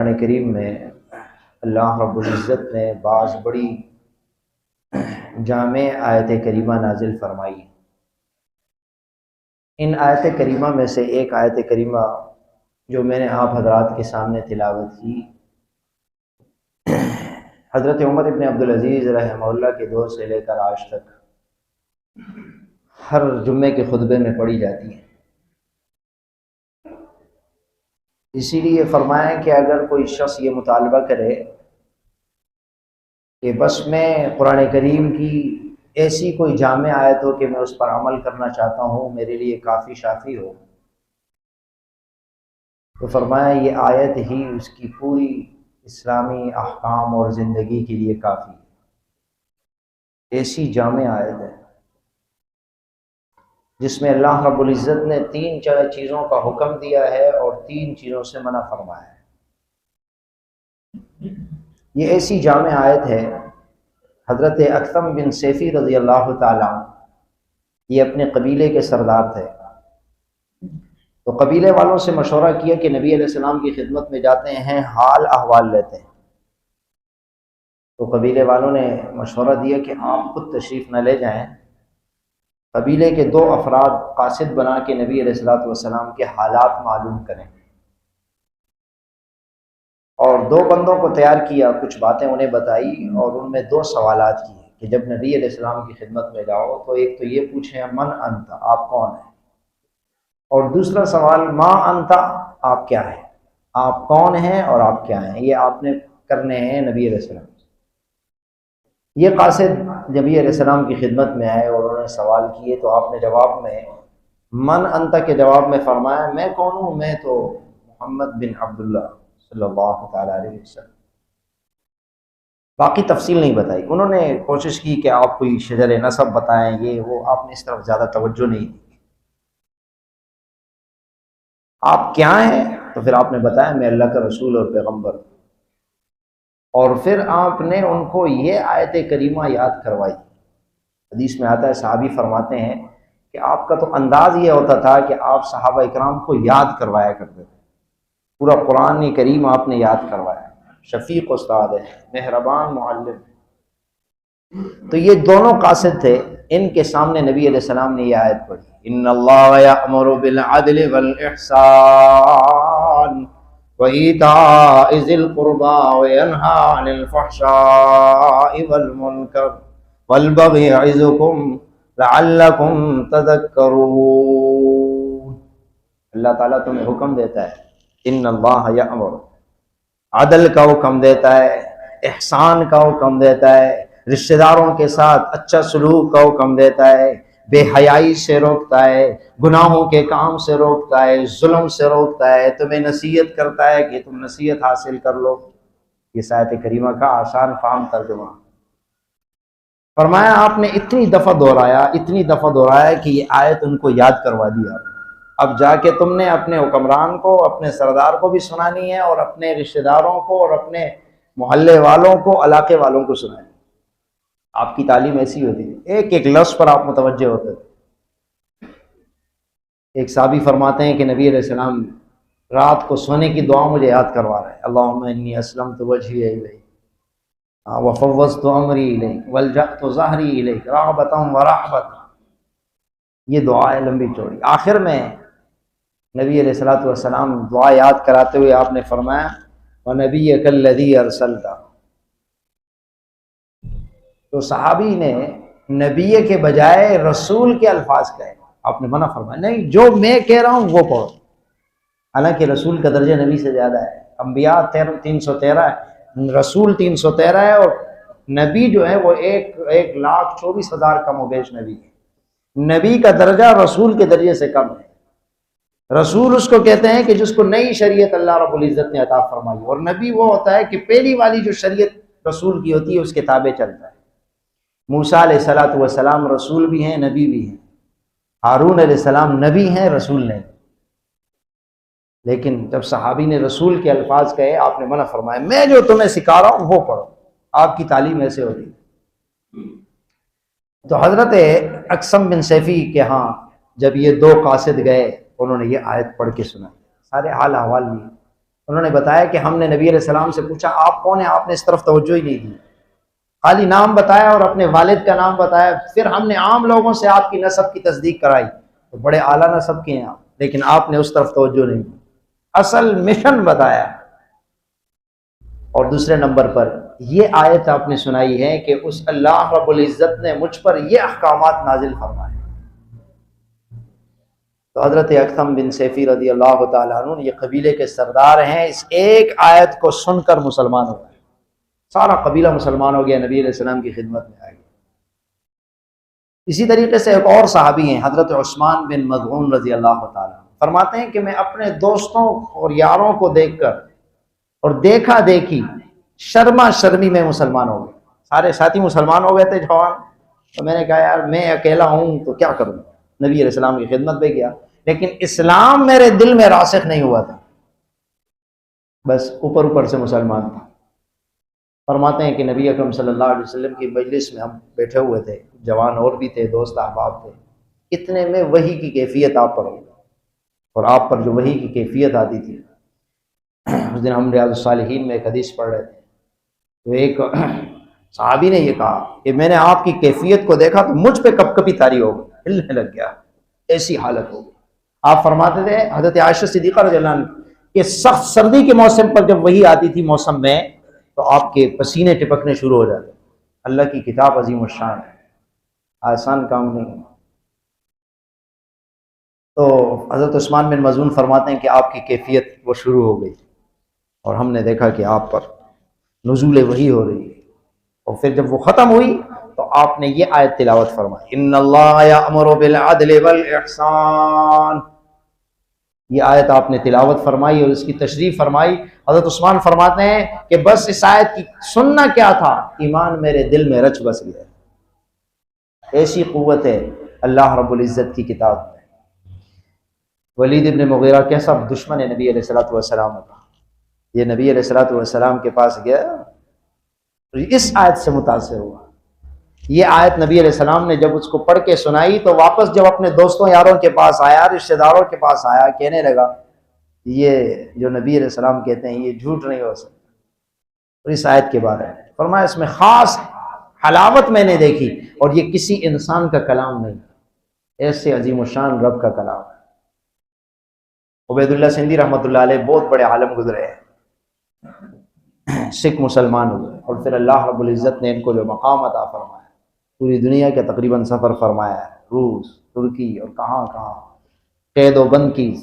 قرآن کریم میں اللہ رب العزت نے بعض بڑی جامع آیت کریمہ نازل فرمائی۔ ان آیت کریمہ میں سے ایک آیت کریمہ جو میں نے آپ حضرات کے سامنے تلاوت کی، حضرت عمر ابن عبدالعزیز رحمہ اللہ کے دور سے لے کر آج تک ہر جمعے کے خطبے میں پڑھی جاتی ہے۔ اسی لیے فرمایا کہ اگر کوئی شخص یہ مطالبہ کرے کہ بس میں قرآن کریم کی ایسی کوئی جامع آیت ہو کہ میں اس پر عمل کرنا چاہتا ہوں، میرے لیے کافی شافی ہو، تو فرمایا یہ آیت ہی اس کی پوری اسلامی احکام اور زندگی کے لیے کافی ہے۔ ایسی جامع آیت ہے جس میں اللہ رب العزت نے 3 چیزوں کا حکم دیا ہے اور 3 چیزوں سے منع فرمایا ہے۔ یہ ایسی جامع آیت ہے۔ حضرت اکثم بن سیفی رضی اللہ تعالیٰ یہ اپنے قبیلے کے سردار تھے، تو قبیلے والوں سے مشورہ کیا کہ نبی علیہ السلام کی خدمت میں جاتے ہیں، حال احوال لیتے ہیں۔ تو قبیلے والوں نے مشورہ دیا کہ آپ خود تشریف نہ لے جائیں، قبیلے کے 2 افراد قاصد بنا کے نبی علیہ السلام کے حالات معلوم کریں، اور 2 بندوں کو تیار کیا، کچھ باتیں انہیں بتائی اور ان میں 2 سوالات کیے کہ جب نبی علیہ السلام کی خدمت میں جاؤ تو ایک تو یہ پوچھیں من انت، آپ کون ہیں، اور دوسرا سوال ما انت، آپ کیا ہیں، آپ کون ہیں اور آپ کیا ہیں، یہ آپ نے کرنے ہیں نبی علیہ السلام سے۔ یہ قاصد نبی علیہ السلام کی خدمت میں آئے اور انہوں نے سوال کیے، تو آپ نے جواب میں من انت کے جواب میں فرمایا میں کون ہوں، میں تو محمد بن عبداللہ صلی اللہ تعالیٰ علیہ وسلم۔ باقی تفصیل نہیں بتائی۔ انہوں نے کوشش کی کہ آپ کوئی شجر نسب بتائیں، یہ وہ، آپ نے اس طرف زیادہ توجہ نہیں دی۔ آپ کیا ہیں؟ تو پھر آپ نے بتایا میں اللہ کا رسول اور پیغمبر ہوں۔ اور پھر آپ نے ان کو یہ آیت کریمہ یاد کروائی۔ حدیث میں آتا ہے، صحابی فرماتے ہیں کہ آپ کا تو انداز یہ ہوتا تھا کہ آپ صحابہ اکرام کو یاد کروایا کرتے تھے، پورا قرآن کریم آپ نے یاد کروایا۔ شفیق استاد ہے، مہربان معلم۔ تو یہ دونوں قاصد تھے، ان کے سامنے نبی علیہ السلام نے یہ آیت پڑھی، ان اللہ یأمر بالعدل والاحسان وایتاء ذی القربى وینہی عن الفحشاء والمنکر والبغی یعظکم لعلکم تذکرون۔ اللہ تعالیٰ تمہیں حکم دیتا ہے، ان اللہ یأمر، عدل کا حکم دیتا ہے، احسان کا حکم دیتا ہے، رشتہ داروں کے ساتھ اچھا سلوک کا حکم دیتا ہے، بے حیائی سے روکتا ہے، گناہوں کے کام سے روکتا ہے، ظلم سے روکتا ہے، تمہیں نصیحت کرتا ہے کہ تم نصیحت حاصل کر لو۔ یہ آیت کریمہ کا آسان فہم ترجمہ۔ فرمایا آپ نے اتنی دفعہ دہرایا کہ یہ آیت ان کو یاد کروا دیا۔ اب جا کے تم نے اپنے حکمران کو، اپنے سردار کو بھی سنانی ہے، اور اپنے رشتہ داروں کو اور اپنے محلے والوں کو، علاقے والوں کو سنانی ہے۔ آپ کی تعلیم ایسی ہوتی ہے، ایک ایک لفظ پر آپ متوجہ ہوتے تھے۔ ایک صحابی فرماتے ہیں کہ نبی علیہ السلام رات کو سونے کی دعا مجھے یاد کروا رہے ہیں، اللہم انی اسلمت وجہی الیک وفوضت امری الیک والجأت ظہری الیک رغبۃ ورہبۃ۔ یہ دعا ہے لمبی چوڑی۔ آخر میں نبی علیہ السلام دعا یاد کراتے ہوئے آپ نے فرمایا وَنَبِيَّكَ الَّذِي أَرْسَلْتَ۔ تو صحابی نے نبی کے بجائے رسول کے الفاظ کہے، آپ نے منع فرمایا نہیں، جو میں کہہ رہا ہوں وہ پڑھو۔ حالانکہ رسول کا درجہ نبی سے زیادہ ہے، انبیاء 313 ہے، رسول 313 ہے، اور نبی جو ہے وہ 1,24,000 کم و بیش نبی ہے۔ نبی کا درجہ رسول کے درجے سے کم ہے۔ رسول اس کو کہتے ہیں کہ جس کو نئی شریعت اللہ رب العزت نے عطا فرمائی، اور نبی وہ ہوتا ہے کہ پہلی والی جو شریعت رسول کی ہوتی ہے اس کے تابع چلتا ہے۔ موسیٰ علیہ السلام رسول بھی ہیں، نبی بھی ہیں، ہارون علیہ السلام نبی ہیں، رسول نہیں۔ لیکن جب صحابی نے رسول کے الفاظ کہے، آپ نے منع فرمایا میں جو تمہیں سکھا رہا ہوں وہ پڑھو، آپ کی تعلیم ایسے ہوتی ہے۔ تو حضرت اکثم بن سیفی کے ہاں جب یہ 2 قاصد گئے، انہوں نے یہ آیت پڑھ کے سنا، سارے حال احوال لیے۔ انہوں نے بتایا کہ ہم نے نبی علیہ السلام سے پوچھا آپ کون ہیں، آپ نے اس طرف توجہ ہی نہیں دی، خالی نام بتایا اور اپنے والد کا نام بتایا، پھر ہم نے عام لوگوں سے آپ کی نسب کی تصدیق کرائی تو بڑے اعلیٰ نسب کے ہیں آپ، لیکن آپ نے اس طرف توجہ نہیں دی، اصل مشن بتایا۔ اور دوسرے نمبر پر یہ آیت آپ نے سنائی ہے کہ اس اللہ رب العزت نے مجھ پر یہ احکامات نازل فرمائے۔ تو حضرت اکثم بن سیفی رضی اللہ تعالیٰ عنہ یہ قبیلے کے سردار ہیں، اس ایک آیت کو سن کر مسلمان ہو گئے، سارا قبیلہ مسلمان ہو گیا، نبی علیہ السلام کی خدمت میں آ گیا۔ اسی طریقے سے ایک اور صحابی ہیں حضرت عثمان بن مظعون رضی اللہ تعالیٰ عنہ، فرماتے ہیں کہ میں اپنے دوستوں اور یاروں کو دیکھ کر اور دیکھا دیکھی شرما شرمی میں مسلمان ہو گئے، سارے ساتھی مسلمان ہو گئے تھے جوان، تو میں نے کہا یار میں اکیلا ہوں تو کیا کروں، نبی علیہ السلام کی خدمت میں گیا، لیکن اسلام میرے دل میں راسخ نہیں ہوا تھا، بس اوپر اوپر سے مسلمان تھا۔ فرماتے ہیں کہ نبی اکرم صلی اللہ علیہ وسلم کی مجلس میں ہم بیٹھے ہوئے تھے، جوان اور بھی تھے، دوست احباب تھے، اتنے میں وحی کی کیفیت آپ پر ہوئی، اور آپ پر جو وحی کی کیفیت آتی تھی، اس دن ہم ریاض الصالحین میں ایک حدیث پڑھ رہے تھے، تو ایک صحابی نے یہ کہا کہ میں نے آپ کی کیفیت کو دیکھا تو مجھ پہ کپ کپی طاری ہو گئی، ہلنے لگ گیا، ایسی حالت ہو گئی۔ آپ فرماتے تھے حضرت عائشہ صدیقہ رضی اللہ عنہ کہ سخت سردی کے موسم پر جب وحی آتی تھی موسم میں تو آپ کے پسینے ٹپکنے شروع ہو جاتے۔ اللہ کی کتاب عظیم الشان ہے، آسان کام نہیں ہے۔ تو حضرت عثمان بن مظعون فرماتے ہیں کہ آپ کی کیفیت وہ شروع ہو گئی، اور ہم نے دیکھا کہ آپ پر نزول وحی ہو رہی ہے، اور پھر جب وہ ختم ہوئی تو آپ نے یہ آیت تلاوت فرمائی، ان اللہ یأمر بالعدل والاحسان، یہ آیت آپ نے تلاوت فرمائی اور اس کی تشریح فرمائی۔ حضرت عثمان فرماتے ہیں کہ بس اس آیت کی سننا کیا تھا، ایمان میرے دل میں رچ بس گیا، ایسی قوت ہے اللہ رب العزت کی کتاب میں۔ ولید ابن مغیرہ کیسا دشمن ہے نبی علیہ الصلوۃ والسلام کا، یہ نبی علیہ الصلوۃ والسلام کے پاس گیا، اس آیت سے متاثر ہوا۔ یہ آیت نبی علیہ السلام نے جب اس کو پڑھ کے سنائی تو واپس جب اپنے دوستوں یاروں کے پاس آیا، رشتہ داروں کے پاس آیا، کہنے لگا یہ جو نبی علیہ السلام کہتے ہیں یہ جھوٹ نہیں ہو سکتا۔ اور اس آیت کے بارے میں فرمایا اس میں خاص حلاوت میں نے دیکھی، اور یہ کسی انسان کا کلام نہیں، ایسے عظیم الشان رب کا کلام ہے۔ عبید اللہ سندھی رحمۃ اللہ علیہ بہت بڑے عالم گزرے ہیں، سکھ مسلمان ہوئے، اور پھر اللہ رب العزت نے ان کو جو مقام عطا فرمایا، پوری دنیا کے تقریباً سفر فرمایا ہے، روس، ترکی اور کہاں کہاں، قید و بند کی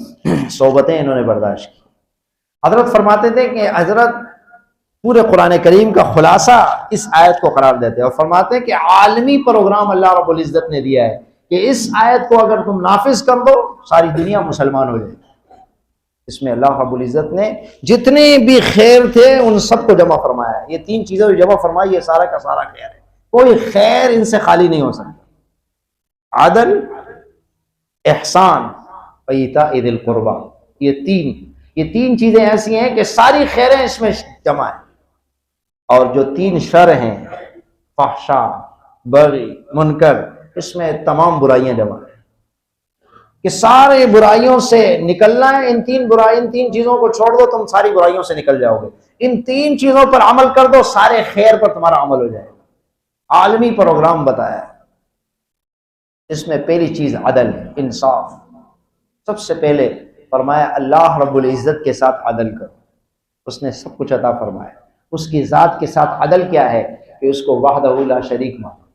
صحبتیں انہوں نے برداشت کی۔ حضرت فرماتے تھے کہ حضرت پورے قرآن کریم کا خلاصہ اس آیت کو قرار دیتے ہیں، اور فرماتے ہیں کہ عالمی پروگرام اللہ رب العزت نے دیا ہے کہ اس آیت کو اگر تم نافذ کر دو ساری دنیا مسلمان ہو جائے گی۔ اس میں اللہ رب العزت نے جتنے بھی خیر تھے ان سب کو جمع فرمایا ہے، یہ تین چیزیں جو جمع فرمائی یہ سارا کا سارا خیر ہے، کوئی خیر ان سے خالی نہیں ہو سکتا۔ عدل، احسان، وایتاء ذی القربی، یہ تین چیزیں ایسی ہیں کہ ساری خیریں اس میں جمع ہیں، اور جو تین شر ہیں فحشاء، بغی، منکر، اس میں تمام برائیاں جمع ہیں کہ سارے برائیوں سے نکلنا ہے۔ ان تین چیزوں کو چھوڑ دو تم ساری برائیوں سے نکل جاؤ گے، ان تین چیزوں پر عمل کر دو سارے خیر پر تمہارا عمل ہو جائے گا۔ عالمی پروگرام بتایا ہے، اس میں پہلی چیز عدل ہے، انصاف۔ سب سے پہلے فرمایا اللہ رب العزت کے ساتھ عدل کرو، اس نے سب کچھ عطا فرمایا، اس کی ذات کے ساتھ عدل کیا ہے کہ اس کو وحدہ لا شریک مانو،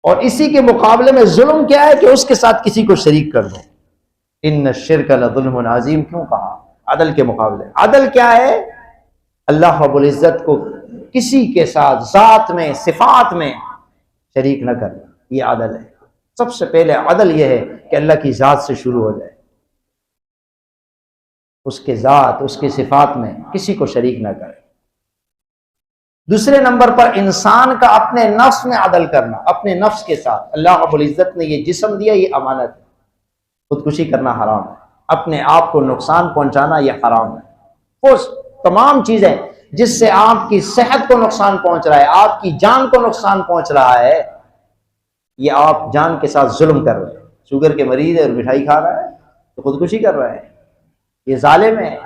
اور اسی کے مقابلے میں ظلم کیا ہے کہ اس کے ساتھ کسی کو شریک کر دو۔ ان الشرک لظلم عظیم کیوں کہا عدل کے مقابلے؟ عدل کیا ہے؟ اللہ رب العزت کو کسی کے ساتھ ذات میں، صفات میں شریک نہ کرنا، یہ عدل ہے۔ سب سے پہلے عدل یہ ہے کہ اللہ کی ذات سے شروع ہو جائے، اس کے ذات، اس کے صفات میں کسی کو شریک نہ کرے۔ دوسرے نمبر پر انسان کا اپنے نفس میں عدل کرنا، اپنے نفس کے ساتھ۔ اللہ رب العزت نے یہ جسم دیا، یہ امانت ہے، خودکشی کرنا حرام ہے، اپنے آپ کو نقصان پہنچانا یہ حرام ہے۔ وہ تمام چیزیں جس سے آپ کی صحت کو نقصان پہنچ رہا ہے، آپ کی جان کو نقصان پہنچ رہا ہے، یہ آپ جان کے ساتھ ظلم کر رہے ہیں۔ شوگر کے مریض ہے اور مٹھائی کھا رہا ہے تو خودکشی کر رہا ہے، یہ ظالم ہے۔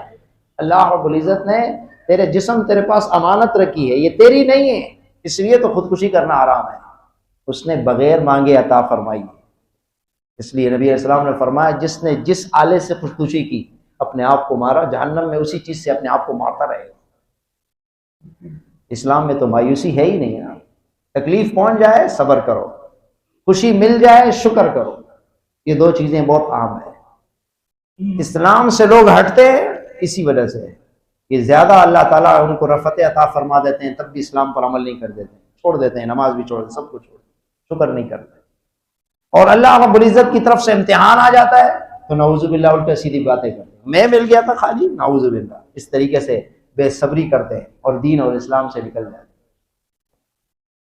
اللہ رب العزت نے تیرے جسم تیرے پاس امانت رکھی ہے، یہ تیری نہیں ہے، اس لیے تو خودکشی کرنا حرام ہے۔ اس نے بغیر مانگے عطا فرمائی، اس لیے نبی علیہ السلام نے فرمایا جس نے جس آلے سے خودکشی کی اپنے آپ کو مارا، جہنم میں اسی چیز سے اپنے آپ کو مارتا رہے گا۔ اسلام میں تو مایوسی ہے ہی نہیں نا، تکلیف پہنچ جائے صبر کرو، خوشی مل جائے شکر کرو، یہ دو چیزیں بہت عام ہیں۔ اسلام سے لوگ ہٹتے ہیں اسی وجہ سے کہ زیادہ اللہ تعالیٰ ان کو رفعت عطا فرما دیتے ہیں، تب بھی اسلام پر عمل نہیں کر دیتے، چھوڑ دیتے ہیں، نماز بھی چھوڑ دیتے، سب کچھ چھوڑ دیتے، شکر نہیں کرتے، اور اللہ رب العزت کی طرف سے امتحان آ جاتا ہے تو نعوذ باللہ الٹا سیدھی باتیں کرتے ہیں، میں مل گیا تھا خالی، نعوذ باللہ، اس طریقے سے بے صبری کرتے ہیں اور دین اور اسلام سے نکل جاتے ہیں۔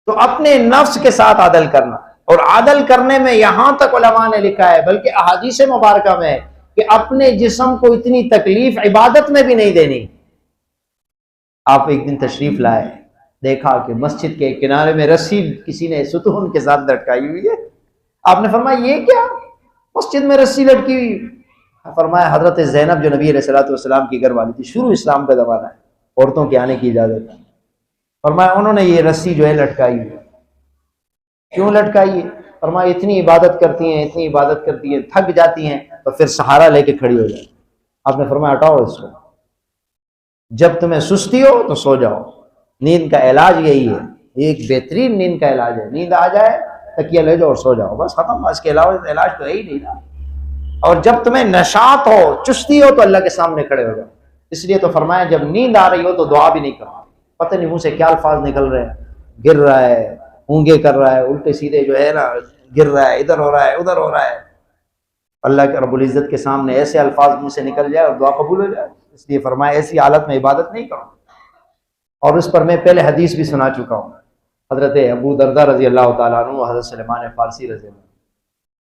تو اپنے نفس کے ساتھ عدل کرنا، اور عدل کرنے میں یہاں تک علماء نے لکھا ہے بلکہ احادیث مبارکہ میں کہ اپنے جسم کو اتنی تکلیف عبادت میں بھی نہیں دینی۔ آپ ایک دن تشریف لائے، دیکھا کہ مسجد کے کنارے میں رسی کسی نے ستون کے ساتھ لٹکائی ہوئی ہے، آپ نے فرمایا یہ کیا، مسجد میں رسی لٹکی ہوئی؟ فرمایا حضرت زینب جو نبی علیہ السلام کی گھر والی تھی، شروع اسلام کا زمانہ ہے، عورتوں کے آنے کی اجازت ہے، فرمایا انہوں نے یہ رسی جو ہے لٹکائی ہوئی، کیوں لٹکائی ہے؟ فرمایا اتنی عبادت کرتی ہیں، اتنی عبادت کرتی ہیں، تھک جاتی ہیں تو پھر سہارا لے کے کھڑی ہو جائے۔ آپ نے فرمایا ہٹاؤ اس کو، جب تمہیں سستی ہو تو سو جاؤ، نیند کا علاج یہی ہے، یہ ایک بہترین نیند کا علاج ہے، نیند آ جائے تکیہ لے جاؤ اور سو جاؤ، بس ختم، اس کے علاوہ علاج تو ہے ہی نہیں نا۔ اور جب تمہیں نشاط ہو، چستی ہو تو اللہ کے سامنے کھڑے ہو جاؤ، اس لیے تو فرمایا جب نیند آ رہی ہو تو دعا بھی نہیں کرنا، پتہ نہیں منہ سے کیا الفاظ نکل رہے ہیں، گر رہا ہے، اونگے کر رہا ہے، الٹے سیدھے جو ہے نا گر رہا ہے، ادھر ہو رہا ہے ادھر ہو رہا ہے، اللہ کے رب العزت کے سامنے ایسے الفاظ منہ سے نکل جائے اور دعا قبول ہو جائے، اس لیے فرمایا ایسی حالت میں عبادت نہیں کرو۔ اور اس پر میں پہلے حدیث بھی سنا چکا ہوں، حضرت ابو درداء رضی اللہ تعالیٰ عنہ، حضرت سلمان فارسی رضی اللہ عنہ